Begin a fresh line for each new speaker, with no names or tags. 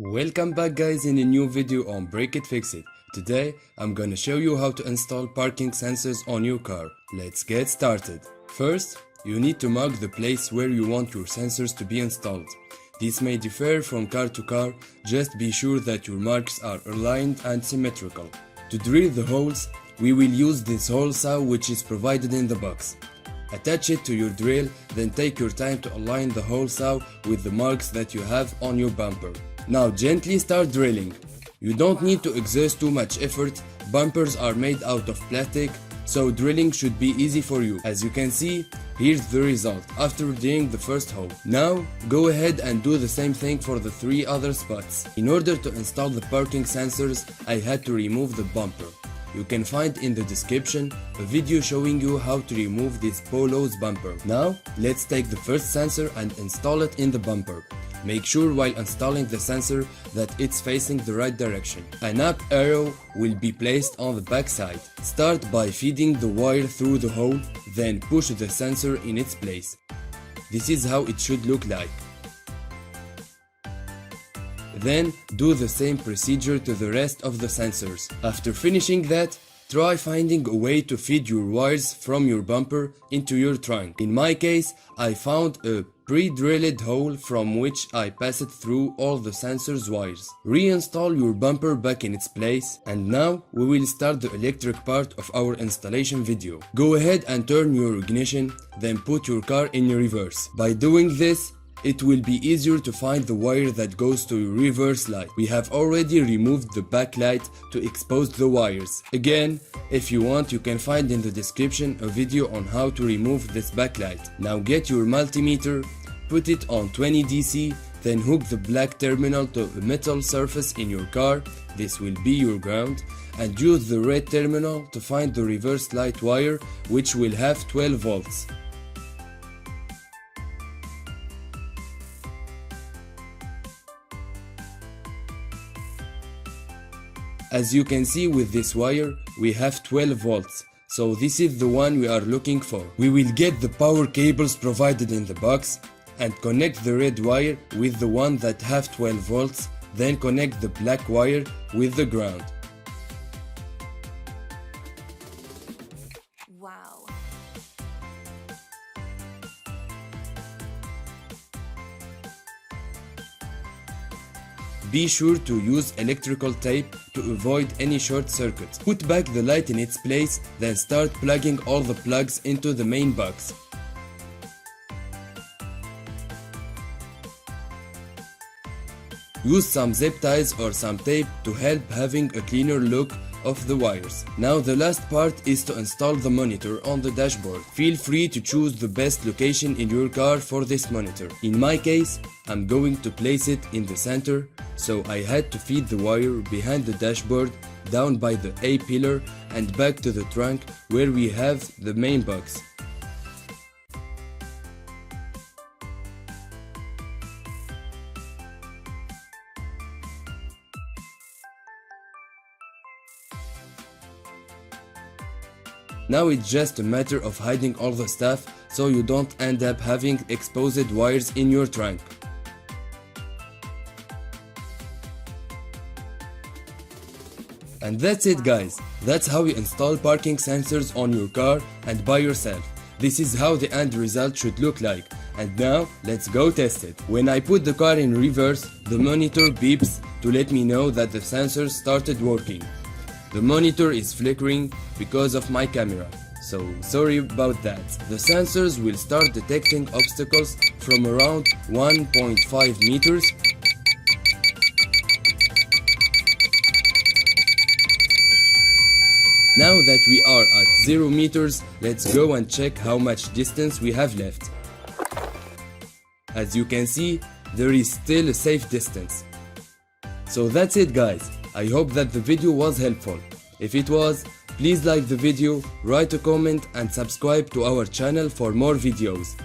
Welcome back guys in a new video on BreakIT FixIT. Today I'm gonna show you how to install parking sensors on your car. Let's get started. First, you need to mark the place where you want your sensors to be installed. This may differ from car to car, just be sure that your marks are aligned and symmetrical. To drill the holes, we will use this hole saw which is provided in the box. Attach it to your drill, then take your time to align the hole saw with the marks that you have on your bumper. Now gently start drilling. You don't need to exert too much effort, bumpers are made out of plastic, so drilling should be easy for you. As you can see, here's the result after drilling the first hole. Now go ahead and do the same thing for the 3 other spots. In order to install the parking sensors, I had to remove the bumper. You can find in the description a video showing you how to remove this POLO's bumper. Now let's take the first sensor and install it in the bumper. Make sure while installing the sensor that it's facing the right direction. An up arrow will be placed on the back side. Start by feeding the wire through the hole, then push the sensor in its place. This is how it should look like. Then do the same procedure to the rest of the sensors. After finishing that, try finding a way to feed your wires from your bumper into your trunk. In my case, I found a pre-drilled hole from which I passed through all the sensors wires. Reinstall your bumper back in its place, and now we will start the electric part of our installation video. Go ahead and turn your ignition, then put your car in reverse. By doing this, it will be easier to find the wire that goes to your reverse light. We have already removed the backlight to expose the wires. Again, if you want, you can find in the description a video on how to remove this backlight. Now get your multimeter, put it on 20 DC, then hook the black terminal to a metal surface in your car, this will be your ground, and use the red terminal to find the reverse light wire which will have 12 volts. As you can see with this wire, we have 12 volts, so this is the one we are looking for. We will get the power cables provided in the box and connect the red wire with the one that have 12 volts, then connect the black wire with the ground.
Wow.
Be sure to use electrical tape to avoid any short circuits. Put back the light in its place, then start plugging all the plugs into the main box. Use some zip ties or some tape to help having a cleaner look of the wires. Now the last part is to install the monitor on the dashboard. Feel free to choose the best location in your car for this monitor. In my case, I'm going to place it in the center, so I had to feed the wire behind the dashboard down by the A pillar and back to the trunk where we have the main box. Now it's just a matter of hiding all the stuff so you don't end up having exposed wires in your trunk. And that's it guys, that's how you install parking sensors on your car and by yourself. This is how the end result should look like. And now let's go test it. When I put the car in reverse, the monitor beeps to let me know that the sensors started working. The monitor is flickering because of my camera, so sorry about that. The sensors will start detecting obstacles from around 1.5 meters. Now that we are at 0 meters, let's go and check how much distance we have left. As you can see, there is still a safe distance. So that's it guys. I hope that the video was helpful. If it was, please like the video, write a comment and subscribe to our channel for more videos.